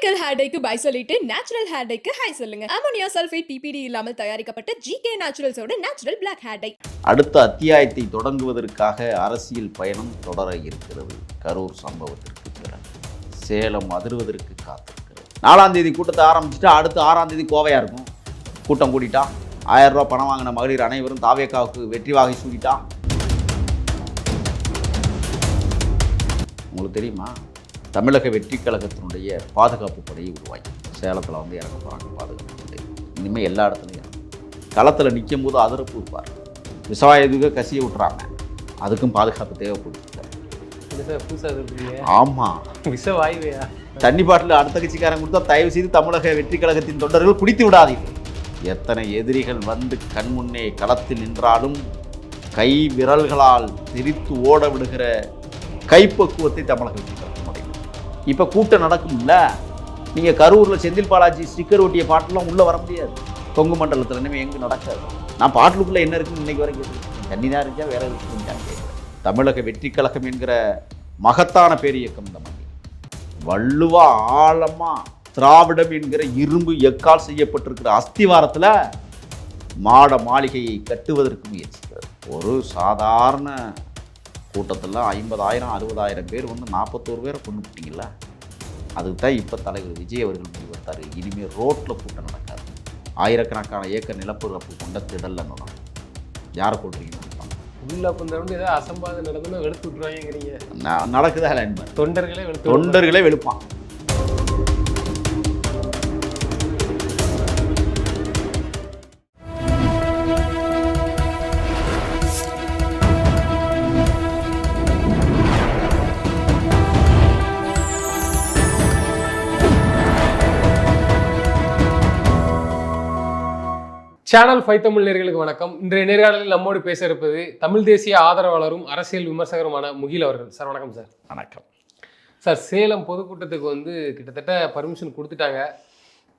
Chemical hair டைக்கு bye சொல்லிட்டு natural hair டைக்கு ஹை சொல்லுங்க. அமோனியா சல்ஃபேட் பிபிடி இல்லாமல் தயாரிக்கப்பட்ட ஜிகே நேச்சுரல்ஸோட நேச்சுரல் பிளாக் ஹேர் டை. அடுத்த அத்தியாயத்தை தொடங்குவதற்காக அரசியல் பயணம் தொடர இருக்கிறது. கரூர் சம்பவத்திற்கு பிறகு சேலம் அதிர்வதற்கு காத்திருக்கிறது. 4ஆம் தேதி கூட்டத்தை ஆரம்பிச்சுட்டு அடுத்து 6ஆம் தேதி கோவையாக இருக்கும். கூட்டம் கூட்டிட்டா 1000 ரூபா பணம் வாங்கின மகளிர் அனைவரும் தாவேக்காவுக்கு வெற்றி வாகை சூடிட்டா. உங்களுக்கு தெரியுமா, தமிழக வெற்றி கழகத்தினுடைய பாதுகாப்பு படையை உருவாக்கி சேலத்தில் வந்து இறங்க போகிறாங்க. பாதுகாப்பு படை இனிமேல் எல்லா இடத்துலையும் களத்தில் நிற்கும் போது அதிரப்பு இருப்பார். விவசாயத்துக்கு கசிய விட்டுறாங்க, அதுக்கும் பாதுகாப்பு தேவைப்படுது. ஆமாம், விஷவாயுவையா தண்ணி பாட்டில் அடுத்த கட்சிக்காரன் கொடுத்தா தயவு செய்து தமிழக வெற்றி கழகத்தின் தொண்டர்கள் குடித்து விடாதீர்கள். எத்தனை எதிரிகள் வந்து கண்முன்னே களத்தில் நின்றாலும் கை விரல்களால் திரித்து ஓட விடுகிற கைப்பக்குவத்தை தமிழக வெற்றி கழகம். இப்போ கூட்டம் நடக்கும்ல, நீங்கள் கரூரில் செந்தில் பாலாஜி ஸ்டிக்கர் ஒட்டிய பாட்டெல்லாம் உள்ளே வர முடியாது. கொங்கு மண்டலத்தில் இனிமேல் எங்கே நடக்காது. நான் பாட்டிலுக்குள்ளே என்ன இருக்குன்னு இன்றைக்கி வரைக்கும் கேட்குறேன். தண்ணி தான் இருந்துச்சா வேற இருக்குன்னு கேட்குறேன். தமிழக வெற்றி கழகம் என்கிற மகத்தான பேரியக்கம் இந்த மண்ணி வள்ளுவா ஆழமாக திராவிடம் என்கிற இரும்பு எக்கால் செய்யப்பட்டிருக்கிற அஸ்திவாரத்தில் மாட மாளிகையை கட்டுவதற்கு முயற்சிக்கிறது. ஒரு சாதாரண கூட்டத்தில் 50,000 60,000 பேர் வந்து 41 பேரை கொண்டு விட்டீங்களா, அதுக்கு தான் இப்போ தலைவர் விஜய் அவர்கள் முடிவெடுத்தார். இனிமேல் ரோட்டில் கூட்டம் நடக்காது. ஆயிரக்கணக்கான ஏக்கர் நிலப்பரப்பு கொண்ட திடல்ல யாரை போட்டுறீங்க உள்ள வந்து ஏதாவது அசம்பாதம் நடந்துன்னு வெளுத்து விட்டுருவாங்கிறீங்க. நடக்குதா இல்லை? தொண்டர்களே வெளுப்பான். சேனல் 5 தமிழ் நேயர்களுக்கு வணக்கம். இன்றைய நேர்காணலில் நம்மோடு பேச இருப்பது தமிழ் தேசிய ஆதரவாளரும் அரசியல் விமர்சகருமான முகில் அவர்கள். சார் வணக்கம். சார் வணக்கம். சார், சேலம் பொதுக்கூட்டத்துக்கு வந்து கிட்டத்தட்ட பர்மிஷன் கொடுத்துட்டாங்க.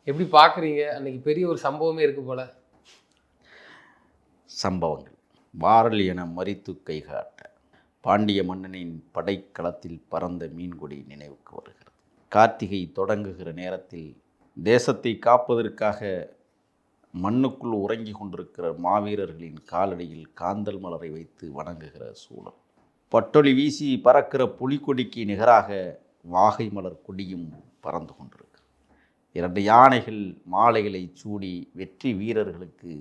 எப்படி பார்க்குறீங்க? அன்னைக்கு பெரிய ஒரு சம்பவமே இருக்கு போல. சம்பவங்கள் வாரல் என மறித்து கைகாட்ட பாண்டிய மன்னனின் படைக்களத்தில் பறந்த மீன்கொடி நினைவுக்கு வருகிறது. கார்த்திகை தொடங்குகிற நேரத்தில் தேசத்தை காப்பதற்காக மண்ணுக்குள் உறங்கி கொண்டிருக்கிற மாவீரர்களின் காலடியில் காந்தல் மலரை வைத்து வணங்குகிற சூழல். பட்டொளி வீசி பறக்கிற புலிக்கொடிக்கு நிகராக வாகை மலர் கொடியும் பறந்து கொண்டிருக்கு. 2 யானைகள் மாலைகளை சூடி வெற்றி வீரர்களுக்கு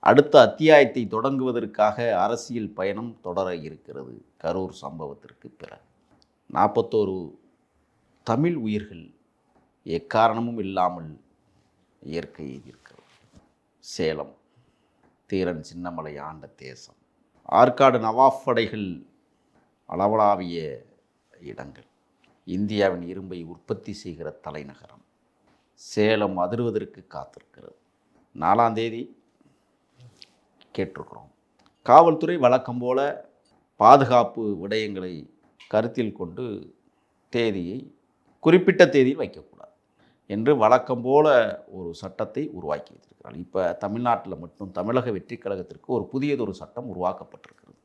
அடுத்த அத்தியாயத்தை தொடங்குவதற்காக அரசியல் பயணம் தொடர இருக்கிறது. கரூர் சம்பவத்திற்கு பிறகு 41 தமிழ் உயிர்கள் எக்காரணமும் இல்லாமல் இயற்கை எதிர்க்கிறது. சேலம் தீரன் சின்னமலை ஆண்ட தேசம். ஆற்காடு நவாப் படைகள் அளவலாவிய இடங்கள். இந்தியாவின் இரும்பை உற்பத்தி செய்கிற தலைநகரம். சேலம் அதிர்வதற்கு காத்திருக்கிறது. 4ஆம் தேதி கேட்டிருக்கிறோம். காவல்துறை வழக்கம் போல பாதுகாப்பு விடயங்களை கருத்தில் கொண்டு தேதியை குறிப்பிட்ட தேதியில் வைக்கக்கூடாது என்று வழக்கம் போல ஒரு சட்டத்தை உருவாக்கி வைத்திருக்கிறார். இப்போ தமிழ்நாட்டில் மட்டும் தமிழக வெற்றி கழகத்திற்கு ஒரு புதியதொரு சட்டம் உருவாக்கப்பட்டிருக்கிறது.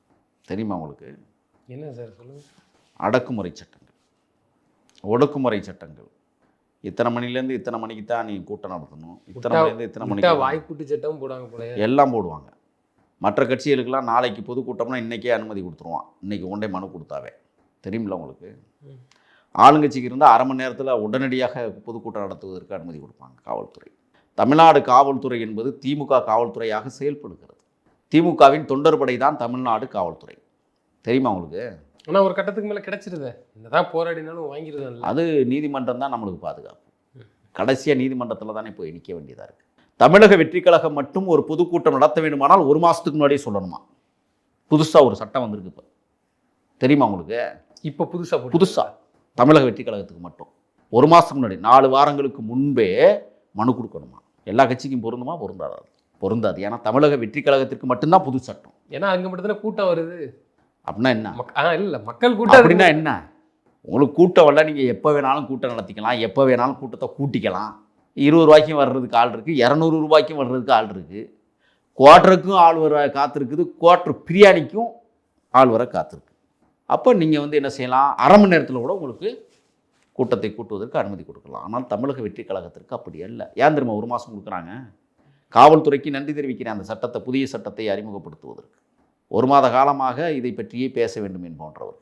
தெரியுமா உங்களுக்கு? என்ன சார் சொல்லுங்கள். அடக்குமுறை சட்டங்கள், ஒடுக்குமுறை சட்டங்கள். இத்தனை மணிலேருந்து இத்தனை மணிக்கு தான் நீ கூட்டம் நடத்தணும், இத்தனை மணிலேருந்து இத்தனை மணிக்கு வாய்ப்புட்டு சட்டம் போடுவாங்க போல. எல்லாம் போடுவாங்க. மற்ற கட்சிகளுக்கெல்லாம் நாளைக்கு பொதுக்கூட்டம்னா இன்றைக்கே அனுமதி கொடுத்துருவான். இன்றைக்கி ஒன்றே மனு கொடுத்தாவே. தெரியுமில்ல உங்களுக்கு? ஆளுங்கட்சிக்கு இருந்தால் அரை மணி நேரத்தில் உடனடியாக பொதுக்கூட்டம் நடத்துவதற்கு அனுமதி கொடுப்பாங்க காவல்துறை. தமிழ்நாடு காவல்துறை என்பது திமுக காவல்துறையாக செயல்படுகிறது. திமுகவின் தொண்டர் படை தான் தமிழ்நாடு காவல்துறை. தெரியுமா உங்களுக்கு? ஆனால் ஒரு கட்டத்துக்கு மேலே கிடைச்சிருது. என்னதான் போராடினாலும் வாங்கிடுது. அது நீதிமன்றம் தான் நம்மளுக்கு பாதுகாப்பு. கடைசியாக நீதிமன்றத்தில் தானே போய் நிற்க வேண்டியதாக இருக்குது. தமிழக வெற்றி கழகம் மட்டும் ஒரு பொதுக்கூட்டம் நடத்த வேண்டுமானால் 1 மாதத்துக்கு முன்னாடியே சொல்லணுமா? புதுசாக ஒரு சட்டம் வந்திருக்கு இப்போ. தெரியுமா உங்களுக்கு? இப்போ புதுசாக தமிழக வெற்றி கழகத்துக்கு மட்டும் 1 மாதத்துக்கு முன்னாடி 4 வாரங்களுக்கு முன்பே மனு கொடுக்கணுமா? எல்லா கட்சிக்கும் பொருந்துமா? பொருந்தாது. ஏன்னா தமிழக வெற்றி கழகத்திற்கு மட்டும்தான் புது சட்டம். ஏன்னா அங்கே மட்டும்தான் கூட்டம் வருது. அப்படின்னா என்ன? இல்லை, மக்கள் கூட்டம். அப்படின்னா என்ன? உங்களுக்கு கூட்டம் வரல, நீங்கள் எப்போ வேணாலும் கூட்டம் நடத்திக்கலாம், எப்போ வேணாலும் கூட்டத்தை கூட்டிக்கலாம். 20 ரூபாய்க்கும் வர்றதுக்கு ஆள் இருக்குது, 200 ரூபாய்க்கும் வர்றதுக்கு ஆள் இருக்குது, குவார்ட்டருக்கும் ஆள் வர காத்திருக்குது, குவார்ட்டர் பிரியாணிக்கும் ஆள் வர காத்திருக்கு. அப்போ நீங்கள் வந்து என்ன செய்யலாம், அரை மணி நேரத்தில் கூட உங்களுக்கு கூட்டத்தை கூட்டுவதற்கு அனுமதி கொடுக்கலாம். ஆனால் தமிழக வெற்றி கழகத்திற்கு அப்படி அல்ல. ஏன் தெரியுமா 1 மாதம் கொடுக்குறாங்க? காவல்துறைக்கு நன்றி தெரிவிக்கிறேன் அந்த சட்டத்தை, புதிய சட்டத்தை அறிமுகப்படுத்துவதற்கு. 1 மாத காலமாக இதை பற்றியே பேச வேண்டும் என்பவர்கள்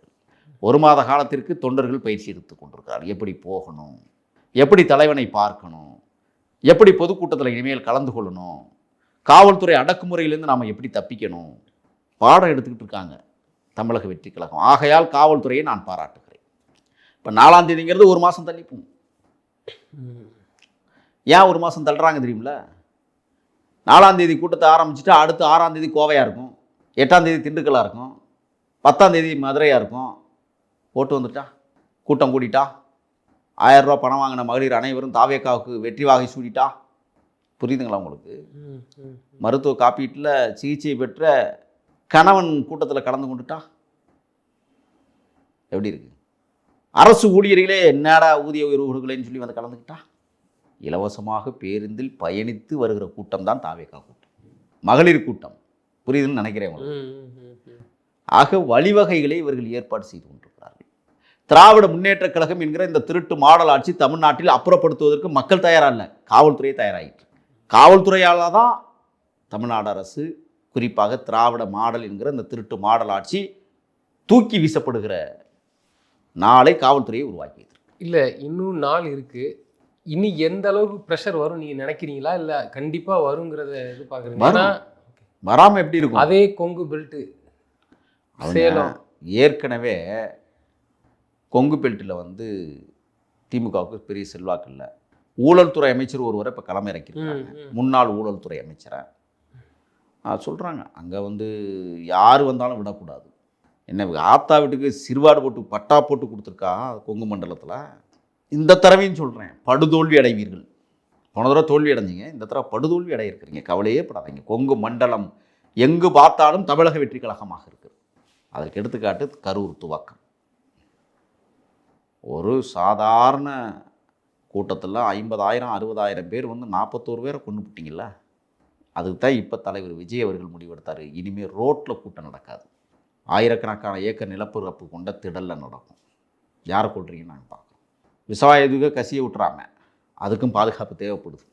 1 மாத காலத்திற்கு தொண்டர்கள் பயிற்சி எடுத்துக் கொண்டிருக்கிறார். எப்படி போகணும், எப்படி தலைவனை பார்க்கணும், எப்படி பொதுக்கூட்டத்தில் இனிமேல் கலந்து கொள்ளணும், காவல்துறை அடக்குமுறையிலேருந்து நாம் எப்படி தப்பிக்கணும், பாடம் எடுத்துக்கிட்டு இருக்காங்க தமிழக வெற்றி கழகம். ஆகையால் காவல்துறையை நான் பாராட்டுகிறேன். இப்போ 4ஆம் தேதிங்கிறது 1 மாதம் தள்ளிப்போம். ஏன் 1 மாதம் தள்ளுறாங்க தெரியுமில்ல? 4ஆம் தேதி கூட்டத்தை ஆரம்பிச்சுட்டு அடுத்து 6ஆம் தேதி கோவையாக இருக்கும், 8ஆம் தேதி திண்டுக்கல்லாக இருக்கும், 10ஆம் தேதி மதுரையாக இருக்கும். போட்டு வந்துட்டா, கூட்டம் கூட்டிட்டா, 1000 ரூபா பணம் வாங்கின மகளிர் அனைவரும் தாவேக்காவுக்கு வெற்றி வாகை சூடிட்டா. புரியுதுங்களா உங்களுக்கு? மருத்துவ காப்பீட்டில் சிகிச்சை பெற்ற கணவன் கூட்டத்தில் கலந்து கொண்டுட்டா எப்படி இருக்கு? அரசு ஊழியர்களே என்னடா ஊதிய உயர்வு கொடுக்கலன்னு சொல்லி வந்து கலந்துக்கிட்டா. இலவசமாக பேருந்தில் பயணித்து வருகிற கூட்டம் தான் தாவேக்கா கூட்டம், மகளிர் கூட்டம். புரியுதுன்னு நினைக்கிறேன். ஆக வழிவகைகளை இவர்கள் ஏற்பாடு செய்து கொண்டிருக்கிறார்கள். திராவிட முன்னேற்ற கழகம் என்கிற இந்த திருட்டு மாடல் ஆட்சி தமிழ்நாட்டில் அப்புறப்படுத்துவதற்கு மக்கள் தயாராக இல்லை, காவல்துறை தயாராகிட்டு. காவல்துறையால் தான் தமிழ்நாடு அரசு, குறிப்பாக திராவிட மாடல் என்கிற இந்த திருட்டு மாடல் ஆட்சி தூக்கி வீசப்படுகிற நாளை காவல்துறையை உருவாக்கியது. இல்லை, இன்னும் நாள் இருக்கு. இனி எந்த அளவுக்கு ப்ரெஷர் வரும் நீங்க நினைக்கிறீங்களா? இல்லை கண்டிப்பாக வருங்கிறத எதிர்பார்க்குறீங்க? வராமல் எப்படி இருக்கும்? அதே கொங்கு பெல்ட்டு சேலம் ஏற்கனவே கொங்கு பெல்ட்டில் வந்து திமுகவுக்கு பெரிய செல்வாக்கு இல்லை. ஊழல் துறை அமைச்சர் ஒருவரை இப்போ களம் இறக்கியிருக்காங்க, முன்னாள் ஊழல் துறை அமைச்சரை. சொல்கிறாங்க அங்கே வந்து யார் வந்தாலும் விடக்கூடாது. என்ன ஆத்தா வீட்டுக்கு சிறுவாடு போட்டு பட்டா போட்டு கொடுத்துருக்கா கொங்கு மண்டலத்தில். இந்த தடவையும் சொல்கிறேன், படுதோல்வி அடைவீர்கள். போன தடவை தோல்வி அடைஞ்சிங்க, இந்த தடவை படுதோல்வி அடைய இருக்கிறீங்க. கவலையே படாதீங்க. கொங்கு மண்டலம் எங்கு பார்த்தாலும் தமிழக வெற்றி கழகமாக இருக்குது. அதற்கு எடுத்துக்காட்டு கரூர் துவக்கம். ஒரு சாதாரண கூட்டத்தில் 50,000 60,000 பேர் வந்து 41 பேரை கொண்டு விட்டீங்களா. அதுக்கு தான் இப்போ தலைவர் விஜய் அவர்கள் முடிவெடுத்தார், இனிமேல் ரோட்டில் கூட்டம் நடக்காது, ஆயிரக்கணக்கான ஏக்கர் நிலப்பரப்பு கொண்ட திடலில் நடக்கும். யாரை கொள்றீங்கன்னு நாங்கள் பார்க்குறோம். விவசாயத்துக்கு கசியை விட்டுறாம, அதுக்கும் பாதுகாப்பு தேவைப்படுது.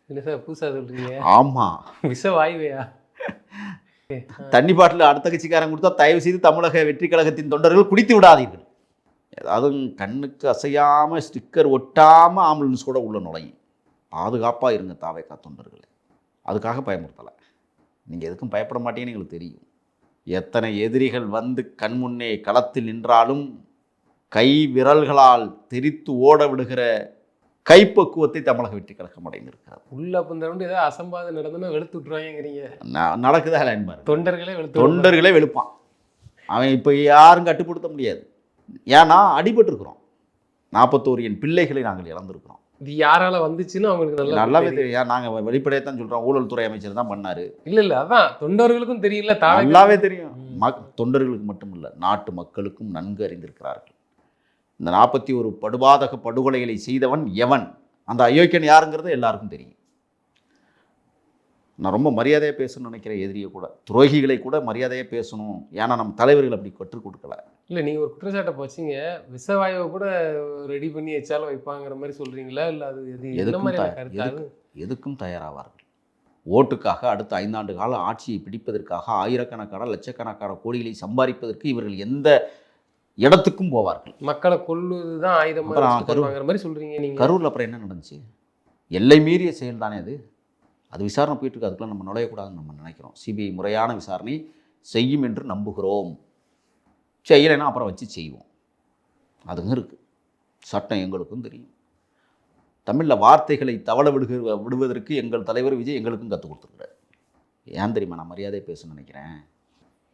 இல்லை சார், புதுசாக சொல்கிறீங்க? ஆமாம், விஷ வாயுவையா? தண்ணி பாட்டில் அடுத்த கட்சிக்காரன் கொடுத்தா தயவு செய்து தமிழக வெற்றி கழகத்தின் தொண்டர்கள் குடித்து விடாதீர்கள். ஏதாவது கண்ணுக்கு அசையாமல் ஸ்டிக்கர் ஒட்டாமல் ஆம்புலன்ஸ் கூட உள்ள நுழையும். பாதுகாப்பாக இருங்க தாவேக்கா தொண்டர்களே. அதுக்காக பயமுறுத்தலை. நீங்கள் எதுக்கும் பயப்பட மாட்டீங்கன்னு எங்களுக்கு தெரியும். எத்தனை எதிரிகள் வந்து கண்முன்னே களத்தில் நின்றாலும் கை விரல்களால் தெரித்து ஓட விடுகிற கைப்பக்குவத்தை தமிழக வெற்றி கழகம் அடைந்திருக்கிறது. உள்ள புந்தரண்டு ஏதாவது அசம்பாதம் நடந்துன்னா வெளுத்து விட்டுருவாங்கிறீங்க. நடக்குதா என்பார். தொண்டர்களே வெளுப்பான். அவன் இப்போ யாரும் கட்டுப்படுத்த முடியாது. ஏன்னா அடிபட்டுருக்குறோம். 41 என் பிள்ளைகளை நாங்கள் இழந்திருக்கிறோம். இது யாரால வந்துச்சுன்னு அவங்களுக்கு நல்லாவே தெரியும். நாங்கள் வெளிப்படையாக தான் சொல்கிறோம், ஊழல் துறை அமைச்சர் தான் பண்ணார். இல்லை அதான் தொண்டர்களுக்கும் தெரியல, நல்லாவே தெரியும். தொண்டர்களுக்கு மட்டும் இல்லை, நாட்டு மக்களுக்கும் நன்கு அறிந்திருக்கிறார்கள். இந்த 41 படுபாதக படுகொலைகளை செய்தவன் எவன், அந்த அயோக்கியன் யாருங்கிறது எல்லாருக்கும் தெரியும். நான் ரொம்ப மரியாதையாக பேசணும்னு நினைக்கிறேன். எதிரியை கூட, துரோகிகளை கூட மரியாதையாக பேசணும். ஏன்னா நம்ம தலைவர்கள் அப்படி கற்றுக் கொடுக்கல. இல்லை, நீங்கள் ஒரு குற்றச்சாட்டை போச்சிங்க, விஷவாயுவை கூட ரெடி பண்ணி வச்சாலும் வைப்பாங்கிற மாதிரி சொல்கிறீங்களா? இல்லை அது எதுக்கும் தயாராவார்கள். ஓட்டுக்காக அடுத்த 5 ஆண்டு கால ஆட்சியை பிடிப்பதற்காக ஆயிரக்கணக்கான லட்சக்கணக்கான கோடிகளை சம்பாதிப்பதற்கு இவர்கள் எந்த இடத்துக்கும் போவார்கள். மக்களை கொல்லுதான் ஆயுதமாக மாதிரி சொல்கிறீங்க நீங்கள். கரூரில் அப்புறம் என்ன நடந்துச்சு? எல்லை மீறிய செயல் தானே அது. அது விசாரணை போயிட்டுருக்கு. அதுக்குள்ள நம்ம நுழையக்கூடாதுன்னு நம்ம நினைக்கிறோம். சிபிஐ முறையான விசாரணை செய்யும் என்று நம்புகிறோம். செய்யலைன்னா அப்புறம் வச்சு செய்வோம். அதுங்க இருக்குது. சட்டம் எங்களுக்கும் தெரியும். தமிழில் வார்த்தைகளை தவள விடுவதற்கு எங்கள் தலைவர் விஜய் எங்களுக்கும் கற்றுக் கொடுத்துருக்குறாரு. ஏன் தெரியுமா நான் மரியாதை பேச நினைக்கிறேன்?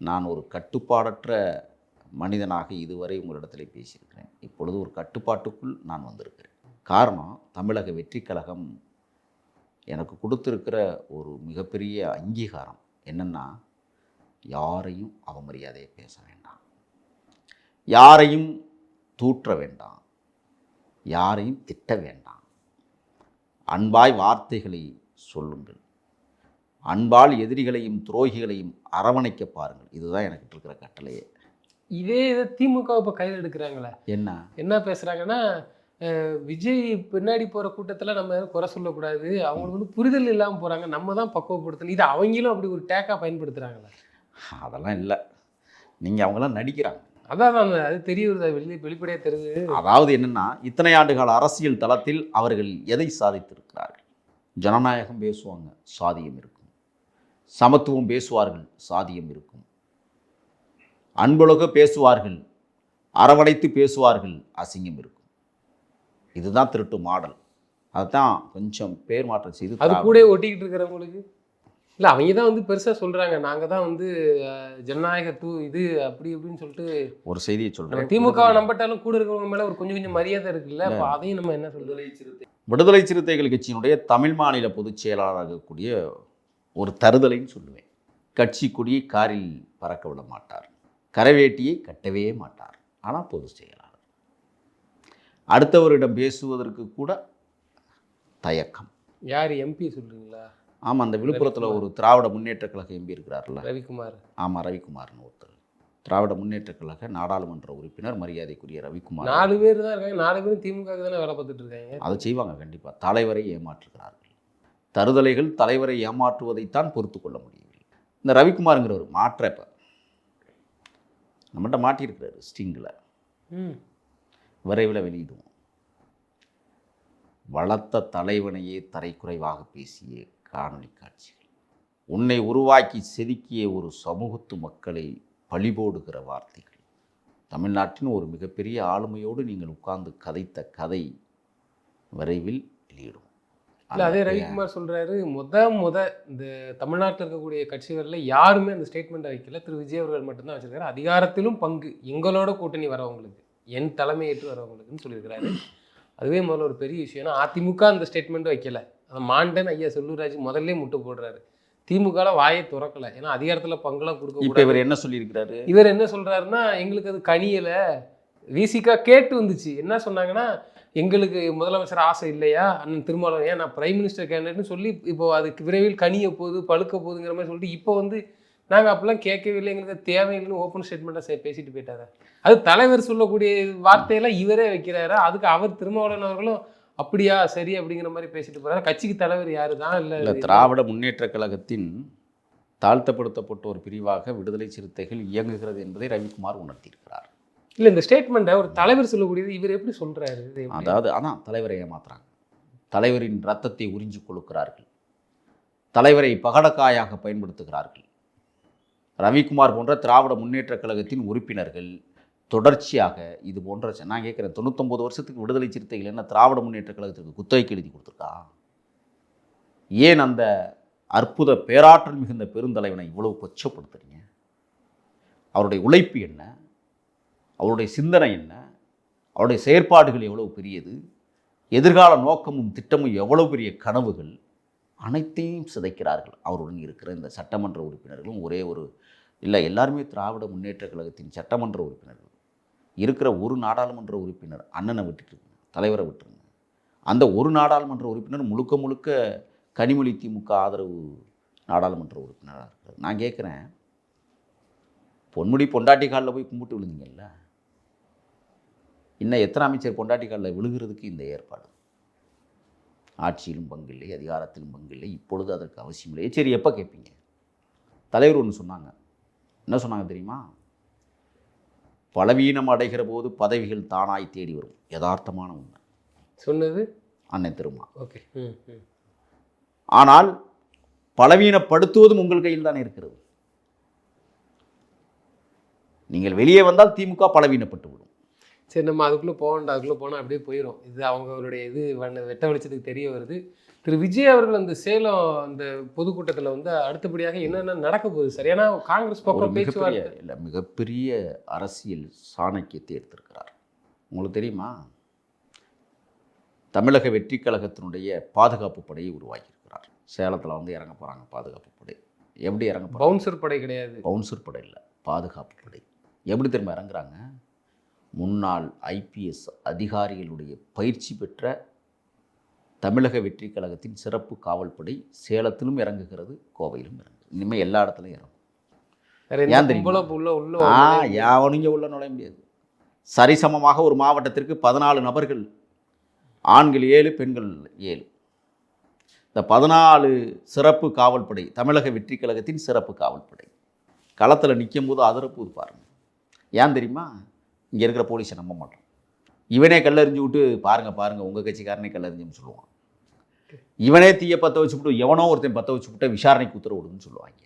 நான் ஒரு கட்டுப்பாடற்ற மனிதனாக இதுவரை உங்களிடத்தில் பேசியிருக்கிறேன். இப்பொழுது ஒரு கட்டுப்பாட்டுக்குள் நான் வந்திருக்கிறேன். காரணம், தமிழக வெற்றி கழகம் எனக்கு கொடுத்துருக்கிற ஒரு மிகப்பெரிய அங்கீகாரம் என்னென்னா, யாரையும் அவமரியாதையை பேச வேண்டாம், யாரையும் தூற்ற வேண்டாம், யாரையும் திட்ட வேண்டாம், அன்பாய் வார்த்தைகளை சொல்லுங்கள், அன்பால் எதிரிகளையும் துரோகிகளையும் அரவணைக்க பாருங்கள். இதுதான் எனக்கு இருக்கிற கட்டளையே. இதே இதை திமுக இப்போ கையில் எடுக்கிறாங்களே, என்ன என்ன பேசுறாங்கன்னா, விஜய் பின்னாடி போற கூட்டத்துல நம்ம எதுவும் குறை சொல்லக்கூடாது, அவங்களுக்கு வந்து புரிதல் இல்லாம போறாங்க, நம்ம தான் பக்குவப்படுத்தணும். இது அவங்களும் அப்படி ஒரு டேக்கா பயன்படுத்துறாங்களே. அதெல்லாம் இல்லை. நீங்கள் அவங்களாம் நடிக்கிறாங்க. அதான் அது தெரிய வருது, வெளிப்படையா தெரியுது. அதாவது என்னன்னா, இத்தனை ஆண்டுகால அரசியல் தளத்தில் அவர்கள் எதை சாதித்திருக்கிறார்கள்? ஜனநாயகம் பேசுவாங்க, சாதியம் இருக்கும். சமத்துவம் பேசுவார்கள், சாதியம் இருக்கும். அன்புலக பேசுவார்கள், அரவணைத்து பேசுவார்கள், அசிங்கம் இருக்கும். இதுதான் திருட்டு மாடல். அதுதான் கொஞ்சம் பேர் மாற்றம் செய்து அது கூட ஒட்டிக்கிட்டு இருக்கிறவங்களுக்கு இல்லை, அவங்க தான் வந்து பெருசாக சொல்கிறாங்க, நாங்கள் தான் வந்து ஜனநாயக இது அப்படி இப்படின்னு சொல்லிட்டு ஒரு செய்தியை சொல்கிறேன். திமுக நம்பட்டாலும் கூட இருக்கிறவங்க மேலே ஒரு கொஞ்சம் மரியாதை இருக்குல்ல, அப்போ அதையும் நம்ம என்ன சொல்றது? விடுதலை சிறுத்தைகள் கட்சியினுடைய தமிழ் மாநில பொதுச் செயலாளராக இருக்கக்கூடிய ஒரு தருதலைன்னு சொல்லுவேன். கட்சி கொடியை காரில் பறக்க விட மாட்டார், கரவேட்டியை கட்டவே மாட்டார், ஆனால் பொதுச் செயலாளர். அடுத்தவரிடம் பேசுவதற்கு கூட தயக்கம். யார் எம்பி சொல்றீங்களா? ஆமாம், அந்த விழுப்புரத்தில் ஒரு திராவிட முன்னேற்ற கழக எம்பி இருக்கிறார்ல, ரவிக்குமார். ஆமாம், ரவிக்குமார்னு ஒருத்தர், திராவிட முன்னேற்ற கழக நாடாளுமன்ற உறுப்பினர், மரியாதைக்குரிய ரவிக்குமார். 4 பேர் தான் இருக்காங்க, 4 பேரும் திமுக தானே வேலை பார்த்துட்டு இருக்காங்க. அதை செய்வாங்க கண்டிப்பாக. தலைவரை ஏமாற்றுகிறார்கள். தருதலைகள் தலைவரை ஏமாற்றுவதைத்தான் பொறுத்து கொள்ள முடியவில்லை. இந்த ரவிக்குமாருங்கிறவர் மாற்ற இப்போ நம்மகிட்ட மாட்டியிருக்கிறாரு ஸ்டிங்கில். விரைவில் வெளியிடுவோம். வளர்த்த தலைவனையே தரைக்குறைவாக பேசிய காணொளி காட்சிகள், உன்னை உருவாக்கி செதுக்கிய ஒரு சமூகத்து மக்களை பழிபோடுகிற வார்த்தைகள், தமிழ்நாட்டின் ஒரு மிகப்பெரிய ஆளுமையோடு நீங்கள் உட்கார்ந்து கதைத்த கதை விரைவில் வெளியிடும். இல்லை, அதே ரவிக்குமார் சொல்கிறாரு, இந்த தமிழ்நாட்டில் இருக்கக்கூடிய கட்சிகளில் யாருமே அந்த ஸ்டேட்மெண்ட்டை வைக்கல, திரு விஜய் அவர்கள் மட்டும்தான் வச்சுருக்காரு. அதிகாரத்திலும் பங்கு எங்களோட கூட்டணி வரவங்களுக்கு, என் தலைமையேற்று வரவங்களுக்குன்னு சொல்லியிருக்கிறாரு. அதுவே முதல்ல ஒரு பெரிய விஷயம். ஏன்னா அதிமுக அந்த ஸ்டேட்மெண்ட் வைக்கல, அதை மாண்டன் ஐயா செல்லூர்ராஜ் முதல்ல முட்டு போடுறாரு. திமுகவில் வாயை திறக்கலை, ஏன்னா அதிகாரத்தில் பங்குலாம் கொடுக்க. இப்போ இவர் என்ன சொல்லியிருக்கிறாரு? இவர் என்ன சொல்கிறாருன்னா, எங்களுக்கு அது கனியலை, விசிகா கேட்டு வந்துச்சு. என்ன சொன்னாங்கன்னா, எங்களுக்கு முதலமைச்சர் ஆசை இல்லையா, அண்ணன் திருமாவளவன், ஏன் நான் பிரைம் மினிஸ்டர் கேண்டிடேட்னு சொல்லி இப்போது அதுக்கு விரைவில் கனிய போகுது, பழுக்க போகுதுங்கிற மாதிரி சொல்லிட்டு இப்போ வந்து நாங்கள் அப்பெல்லாம் கேட்கவே இல்லை, எங்களுக்கு தேவையில்லைன்னு ஓப்பன் ஸ்டேட்மெண்ட்டாக பேசிட்டு போயிட்டாரு. அது தலைவர் சொல்லக்கூடிய வார்த்தையெல்லாம் இவரே வைக்கிறாரு. அதுக்கு அவர் திருமாவளவன் அவர்களும் அப்படியா சரி அப்படிங்கிற மாதிரி பேசிட்டு போகிறாரு. கட்சிக்கு தலைவர் யாரு தான்? இல்லை, திராவிட முன்னேற்ற கழகத்தின் தாழ்த்தப்படுத்தப்பட்ட ஒரு பிரிவாக விடுதலை சிறுத்தைகள் இயங்குகிறது என்பதை ரவிக்குமார் உணர்த்தியிருக்கிறார். இல்லை, இந்த ஸ்டேட்மெண்ட்டை ஒரு தலைவர் சொல்லக்கூடியது இவர் எப்படி சொல்கிறாரு? அதாவது அதான் தலைவரை ஏமாத்துறாங்க, தலைவரின் ரத்தத்தை உறிஞ்சு கொடுக்கிறார்கள், தலைவரை பகடக்காயாக பயன்படுத்துகிறார்கள். ரவிக்குமார் போன்ற திராவிட முன்னேற்ற கழகத்தின் உறுப்பினர்கள் தொடர்ச்சியாக இது போன்ற, நான் கேட்குறேன், 99 வருஷத்துக்கு விடுதலை சிறுத்தைகள் என்ன திராவிட முன்னேற்ற கழகத்திற்கு குத்தகைக்கு எழுதி கொடுத்துருக்கா? ஏன் அந்த அற்புத பேராற்றல் மிகுந்த பெருந்தலைவனை இவ்வளவு கொச்சப்படுத்துறீங்க? அவருடைய உழைப்பு என்ன, அவருடைய சிந்தனை என்ன, அவருடைய செயற்பாடுகள் எவ்வளவு பெரியது, எதிர்கால நோக்கமும் திட்டமும் எவ்வளவு பெரிய கனவுகள், அனைத்தையும் சிதைக்கிறார்கள். அவருடன் இருக்கிற இந்த சட்டமன்ற உறுப்பினர்களும் ஒரே ஒரு இல்லை, எல்லாருமே திராவிட முன்னேற்ற கழகத்தின் சட்டமன்ற உறுப்பினர்கள். இருக்கிற ஒரு நாடாளுமன்ற உறுப்பினர் அண்ணனை விட்டுருங்க, தலைவரை விட்டுருங்க, அந்த ஒரு நாடாளுமன்ற உறுப்பினர் முழுக்க முழுக்க கனிமொழி திமுக ஆதரவு நாடாளுமன்ற உறுப்பினராக இருக்கிறது. நான் கேட்குறேன், பொன்முடி பொண்டாட்டி காலில் போய் கும்பிட்டு விழுந்தீங்கல்ல, இன்னும் எத்தனை அமைச்சர் பொண்டாட்டி காலில் விழுகிறதுக்கு இந்த ஏற்பாடு? ஆட்சியிலும் பங்கில்லை, அதிகாரத்திலும் பங்கில்லை, இப்பொழுது அதற்கு அவசியம் இல்லை. சரி, எப்போ கேட்பீங்க? தலைவர் ஒன்று சொன்னாங்க, என்ன சொன்னாங்க தெரியுமா? பலவீனம் அடைகிற போது பதவிகள் தானாய் தேடி வரும். யதார்த்தமான உண்மை சொன்னது அண்ணன் திருமா. ஓகே. ஆனால் பலவீனப்படுத்துவதும் உங்கள் கையில் தானே இருக்கிறது. நீங்கள் வெளியே வந்தால் திமுக பலவீனப்பட்டு விடும். சரி, நம்ம அதுக்குள்ளே போகண்டா, அதுக்குள்ளே போனால் அப்படியே போயிடும். இது அவங்களுடைய இது வெட்ட வெளிச்சத்துக்கு தெரிய வருது. திரு விஜய் அவர்கள் அந்த சேலம் அந்த பொதுக்கூட்டத்தில் வந்து அடுத்தபடியாக என்னென்ன நடக்க போகுது சார்? ஏன்னா காங்கிரஸ் பக்கம் பேச்சுவார்த்தை இல்லை, மிகப்பெரிய அரசியல் சாணக்கியத்தை எடுத்திருக்கிறார். உங்களுக்கு தெரியுமா, தமிழக வெற்றி கழகத்தினுடைய பாதுகாப்பு படையை உருவாக்கியிருக்கிறார். சேலத்தில் வந்து இறங்க போகிறாங்க பாதுகாப்பு படை. எப்படி இறங்க போகிறாங்க? பவுன்சர் படை கிடையாது, பவுன்சர் படை இல்லை, பாதுகாப்பு படை. எப்படி திரும்ப இறங்குறாங்க? முன்னாள் ஐபிஎஸ் அதிகாரிகளுடைய பயிற்சி பெற்ற தமிழக வெற்றி கழகத்தின் சிறப்பு காவல்படை சேலத்திலும் இறங்குகிறது, கோவையிலும் இறங்குது. இனிமேல் எல்லா இடத்துலையும் இறங்கும். வேற ஏன் எந்த தெரியுமா? கும்பலும் இப்ப உள்ள யாவனுங்க உள்ள நுழைய முடியாது. சரிசமமாக ஒரு மாவட்டத்திற்கு 14 நபர்கள், ஆண்கள் 7, பெண்கள் 7. இந்த 14 சிறப்பு காவல்படை, தமிழக வெற்றி கழகத்தின் சிறப்பு காவல்படை களத்தில் நிற்கும் போது அதிரப்போது பாருங்க. ஏன் தெரியுமா? இங்கே இருக்கிற போலீஸை நம்ப மாட்டோம். இவனே கல்லறிஞ்சு விட்டு பாருங்க உங்கள் கட்சிக்காரனே கல்லறிஞ்சுன்னு சொல்லுவான். இவனே தீயை பற்ற வச்சுவிட்டு எவனோ ஒருத்தன் பற்ற வச்சுவிட்டு விசாரணைக்கு உத்தரவிடுன்னு சொல்லுவாங்க.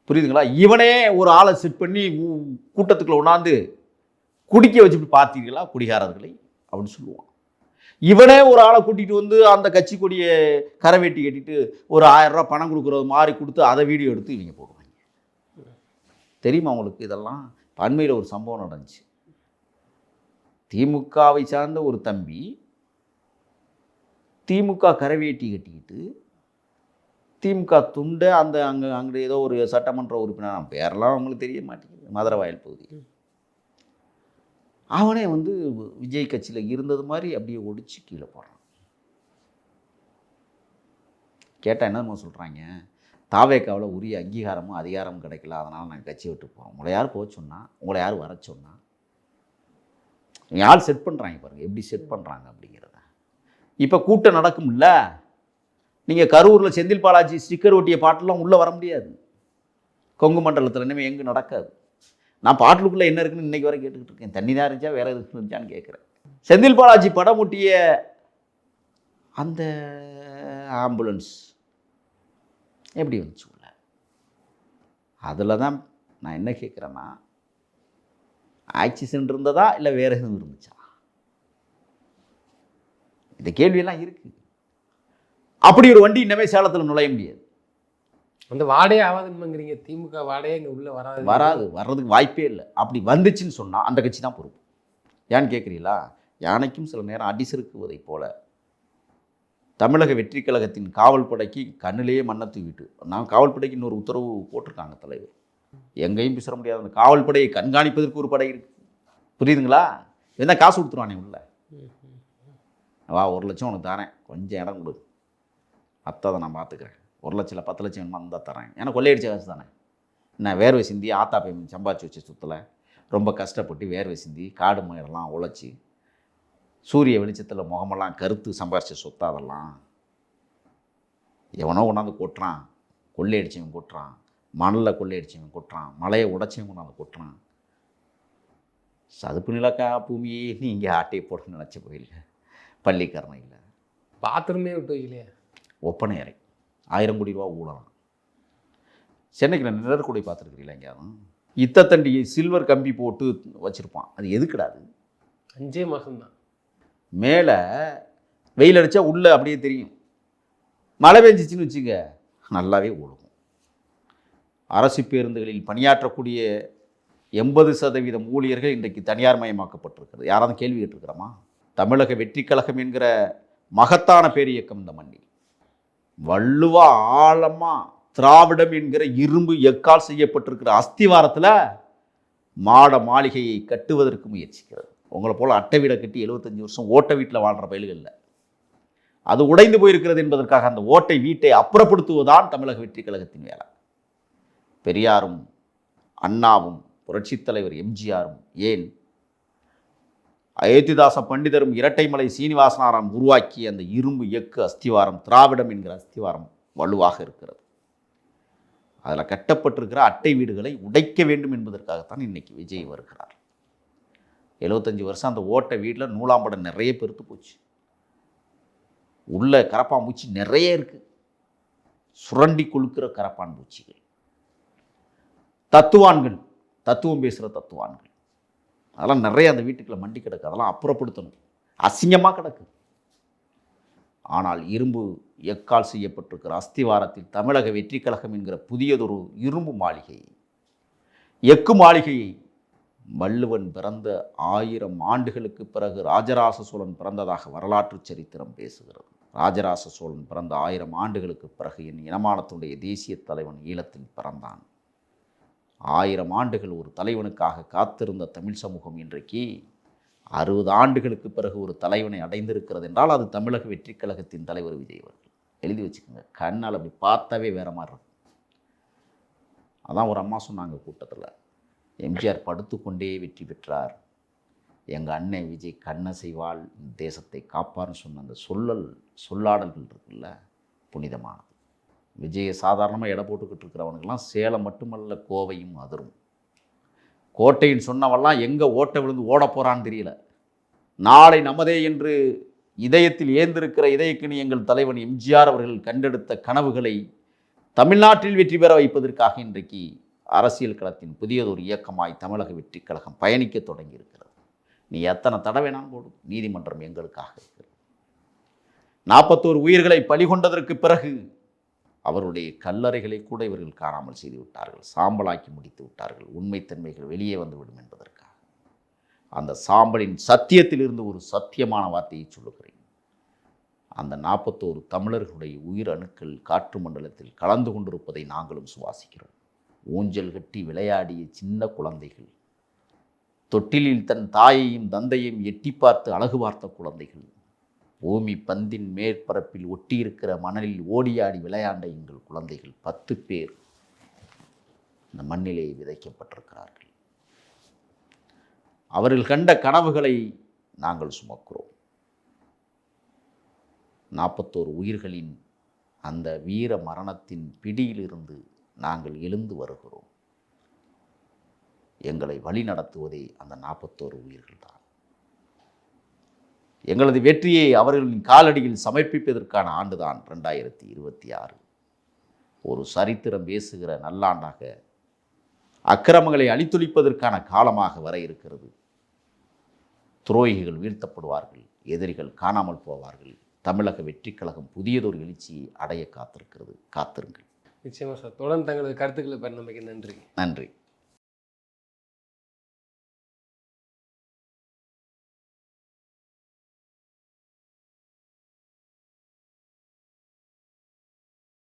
புரியுதுங்களா? இவனே ஒரு ஆளை செட் பண்ணி கூட்டத்துக்குள்ள உணாந்து குடிக்க வச்சுட்டு பார்த்தீர்களா குடிகாரர்களை அப்படின்னு சொல்லுவான். இவனே ஒரு ஆளை கூட்டிகிட்டு வந்து அந்த கட்சி கொடியை கரவேட்டி கட்டிட்டு ஒரு 1000 ரூபா பணம் கொடுக்குறது மாதிரி கொடுத்து அதை வீடியோ எடுத்து இவங்க போடுவாங்க. தெரியுமா உங்களுக்கு? இதெல்லாம் அண்மையில் ஒரு சம்பவம் நடந்துச்சு. திமுகவை சார்ந்த ஒரு தம்பி திமுக கரவேட்டி கட்டிக்கிட்டு திமுக துண்டை அங்கே ஏதோ ஒரு சட்டமன்ற உறுப்பினர், பேரெல்லாம் அவங்களுக்கு தெரிய மாட்டேங்குது, மதுரவாயல் பகுதி, அவனே வந்து விஜய் கட்சியில் இருந்தது மாதிரி அப்படியே ஒடிச்சு கீழே போடுறான். கேட்டால் என்ன சொல்கிறாங்க? தாவேக்காவில் உரிய அங்கீகாரமும் அதிகாரமும் கிடைக்கல, அதனால் நாங்கள் கட்சி விட்டு போகிறோம். உங்களை யார் போக சொன்னால், உங்களை யார் வர சொன்னால்? யார் செட் பண்ணுறாங்க பாருங்கள், எப்படி செட் பண்ணுறாங்க அப்படிங்கிறத. இப்போ கூட்டம் நடக்கும்ல, நீங்கள் கரூரில் செந்தில் பாலாஜி ஸ்டிக்கர் ஒட்டிய பாட்டெல்லாம் உள்ளே வர முடியாது. கொங்கு மண்டலத்தில் இனிமேல் எங்கே நடக்காது. நான் பாட்டிலுக்குள்ளே என்ன இருக்குன்னு இன்றைக்கி வரை கேட்டுக்கிட்டு இருக்கேன். தண்ணி தான் இருந்துச்சா வேறு எதுக்கு இருந்துச்சான்னு கேட்குறேன். செந்தில் பாலாஜி படம் ஒட்டிய அந்த ஆம்புலன்ஸ் எப்படி வந்துச்சு உள்ள? அதில் தான் நான் என்ன கேட்குறேன்னா, ஆக்சிஜன் இருந்ததா இல்லை வேறு எதுவும் இருந்துச்சா? இந்த கேள்வியெல்லாம் இருக்குது. அப்படி ஒரு வண்டி இன்னமே சேலத்தில் நுழைய முடியாது. அந்த வாடையே ஆகாதுங்கிறீங்க. திமுக வாடையே இங்கே உள்ளே வர்றதுக்கு வாய்ப்பே இல்லை. அப்படி வந்துச்சுன்னு சொன்னால் அந்த கட்சி தான் பொறுப்பு. ஏன்னு கேட்குறீங்களா? யானைக்கும் சில நேரம் அடிசிறுக்குவதை போல தமிழக வெற்றி கழகத்தின் காவல்படைக்கு கண்ணிலேயே மண்ணை தூவிட்டு, நான் காவல்படைக்கு இன்னொரு உத்தரவு போட்டிருக்காங்க தலைவர். எங்கேயும் பேச முடியாது. அந்த காவல்படையை கண்காணிப்பதற்கு ஒரு படை இருக்குது. புரியுதுங்களா? என்ன காசு கொடுத்துருவானே உள்ள, வா 1 லட்சம் உனக்கு தரேன், கொஞ்சம் இடம் கொடு, அதை நான் பார்த்துக்கிறேன். 1 லட்சம் இல்லை 10 லட்சம் வேணுமா இருந்தால் தரேன். ஏன்னா கொள்ளையடிச்ச காசு தானே. நான் வேர்வை சிந்தி ஆத்தா பேமெண்ட் சம்பாதிச்சு வச்ச சுத்தலை ரொம்ப கஷ்டப்பட்டு வேர்வை சிந்தி காடு மயிரெல்லாம் உழைச்சி சூரிய வெளிச்சத்தில் முகமெல்லாம் கருத்து சம்பாரிச்ச சொத்து. அதெல்லாம் எவனோ கொண்டாந்து கொட்டுறான். கொள்ளையடிச்சவன் கொட்டுறான், மணலில் கொள்ளையடிச்சவன் கொட்டுறான், மலையை உடைச்சவன் கொண்டாந்து கொட்டுறான். சதுப்பு நிலக்கா பூமியே நீ இங்கே ஆட்டையை போடணும்னு நினச்ச போயில்லை. பள்ளிக்கரணை இல்லை, பாத்ரூமே விட்டு வைக்கலையா? ஒப்பனை அறை 1000 கோடி ரூபா ஊழலாம். சென்னைக்கு நான் நிழற்குடை பார்த்துருக்குறீங்களா? எங்கேயாவது இத்தத்தண்டி சில்வர் கம்பி போட்டு வச்சுருப்பான். அது எதுக்கிடாது? 5 மாதம்தான். மேலே வெயில் அடித்தா உள்ளே அப்படியே தெரியும். மழை பெஞ்சிச்சின்னு வச்சுங்க நல்லாவே ஒழுகும். அரசு பேருந்துகளில் பணியாற்றக்கூடிய 80% ஊழியர்கள் இன்றைக்கு தனியார் மயமாக்கப்பட்டிருக்கிறது. யாராவது கேள்வி கேட்டிருக்கிறோமா? தமிழக வெற்றி கழகம் என்கிற மகத்தான பேரியக்கம் இந்த மண்ணில் வள்ளுவா ஆழமாக திராவிடம் என்கிற இரும்பு எக்கால் செய்யப்பட்டிருக்கிற அஸ்திவாரத்தில் மாட மாளிகையை கட்டுவதற்கு முயற்சிக்கிறது. உங்களை போல் அட்டை வீடை கட்டி 75 வருஷம் ஓட்ட வீட்டில் வாழ்கிற பயல்களில் அது உடைந்து போயிருக்கிறது என்பதற்காக அந்த ஓட்டை வீட்டை அப்புறப்படுத்துவதுதான் தமிழக வெற்றி கழகத்தின் வேலை. பெரியாரும் அண்ணாவும் புரட்சித் தலைவர் எம்ஜிஆரும், ஏன் அயோத்திதாச பண்டிதரும் இரட்டைமலை சீனிவாசனாராம் உருவாக்கிய அந்த இரும்பு எக்கு அஸ்திவாரம், திராவிடம் என்கிற அஸ்திவாரம் வலுவாக இருக்கிறது. அதில் கட்டப்பட்டிருக்கிற அட்டை வீடுகளை உடைக்க வேண்டும் என்பதற்காகத்தான் இன்னைக்கு விஜய் வருகிறார். 75 வருஷம் அந்த ஓட்டை வீட்டில் நூலாம்படம் நிறைய பெருத்து போச்சு. உள்ள கரப்பான் பூச்சி நிறைய இருக்குது. சுரண்டி கொழுக்கிற கரப்பான் பூச்சிகள், தத்துவான்கள், தத்துவம் பேசுகிற தத்துவான்கள், அதெல்லாம் நிறைய அந்த வீட்டுக்குள்ள மண்டி கிடக்கு. அதெல்லாம் அப்புறப்படுத்தணும். அசிங்கமாக கிடக்கு. ஆனால் இரும்பு எக்கால் செய்யப்பட்டிருக்கிற அஸ்திவாரத்தில் தமிழக வெற்றி கழகம் என்கிற புதியதொரு இரும்பு மாளிகை, எக்கு மாளிகையை வள்ளுவன் பிறந்த 1000 ஆண்டுகளுக்கு பிறகு ராஜராஜ சோழன் பிறந்ததாக வரலாற்று சரித்திரம் பேசுகிறது. ராஜராஜ சோழன் பிறந்த 1000 ஆண்டுகளுக்கு பிறகு என் இனமானத்துடைய தேசிய தலைவன் ஈழத்தில் பிறந்தான். 1000 ஆண்டுகள் ஒரு தலைவனுக்காக காத்திருந்த தமிழ் சமூகம் இன்றைக்கு 60 ஆண்டுகளுக்கு பிறகு ஒரு தலைவனை அடைந்திருக்கிறது என்றால் அது தமிழக வெற்றி கழகத்தின் தலைவர் விஜய் அவர்கள். எழுதி வச்சுக்கோங்க. கண்ணால் அப்படி பார்த்தாவே வேற மாதிரி இருக்கும். அதான் ஒரு அம்மா சொன்னாங்க கூட்டத்தில், எம்ஜிஆர் படுத்துக்கொண்டே வெற்றி பெற்றார், எங்கள் அண்ணன் விஜய் கண்ணை செய்வாள் இந்த தேசத்தை காப்பார்னு சொன்ன அந்த சொல்லாடல்கள் இருக்குல்ல, புனிதமானது. விஜயை சாதாரணமாக எடை போட்டுக்கிட்டு இருக்கிறவனுக்கெல்லாம் சேலம் மட்டுமல்ல கோவையும் அதிரும். கோட்டையின் சொன்னவெல்லாம் எங்கே ஓட்ட விழுந்து ஓட போகிறான்னு தெரியல. நாளை நமதே என்று இதயத்தில் ஏந்திருக்கிற இதயக்கினி எங்கள் தலைவன் எம்ஜிஆர் அவர்கள் கண்டெடுத்த கனவுகளை தமிழ்நாட்டில் வெற்றி பெற வைப்பதற்காக இன்றைக்கு அரசியல் களத்தின் புதியதொரு இயக்கமாய் தமிழக வெற்றி கழகம் பயணிக்க தொடங்கி இருக்கிறது. நீ எத்தனை தடவை நான் போடும், நீதிமன்றம் எங்களுக்காக இருக்கிறது. 41 உயிர்களை பலிகொண்டதற்கு பிறகு அவருடைய கல்லறைகளை கூட இவர்கள் காணாமல் செய்து விட்டார்கள், சாம்பலாக்கி முடித்து விட்டார்கள். உண்மைத்தன்மைகள் வெளியே வந்துவிடும் என்பதற்காக அந்த சாம்பலின் சத்தியத்திலிருந்து ஒரு சத்தியமான வார்த்தையை சொல்லுகிறேன். அந்த 41 தமிழர்களுடைய உயிர் அணுக்கள் காற்று மண்டலத்தில் கலந்து கொண்டிருப்பதை நாங்களும் சுவாசிக்கிறோம். ஊஞ்சல் கட்டி விளையாடிய சின்ன குழந்தைகள், தொட்டிலில் தன் தாயையும் தந்தையும் எட்டி பார்த்து அழகு பார்த்த குழந்தைகள், பூமி பந்தின் மேற்பரப்பில் ஒட்டியிருக்கிற மணலில் ஓடியாடி விளையாண்ட எங்கள் குழந்தைகள் 10 பேர் இந்த மண்ணிலே விதைக்கப்பட்டிருக்கிறார்கள். அவர்கள் கண்ட கனவுகளை நாங்கள் சுமக்கிறோம். 41 உயிர்களின் அந்த வீர மரணத்தின் பிடியிலிருந்து நாங்கள் எழுந்து வருகிறோம். எங்களை வழி நடத்துவதே அந்த 41 உயிர்கள் தான். எங்களது வெற்றியை அவர்களின் காலடியில் சமர்ப்பிப்பதற்கான ஆண்டுதான் 2026. ஒரு சரித்திரம் பேசுகிற நல்லாண்டாக, அக்கிரமங்களை அழித்தொழிப்பதற்கான காலமாக வர இருக்கிறது. துரோகிகள் வீழ்த்தப்படுவார்கள், எதிரிகள் காணாமல் போவார்கள். தமிழக வெற்றி கழகம் புதியதொரு எழுச்சியை அடைய காத்திருக்கிறது. காத்திருங்கள். நிச்சயமா சார். தொடர்ந்து தங்களது கருத்துக்களை பெற நமக்கு நன்றி. நன்றி.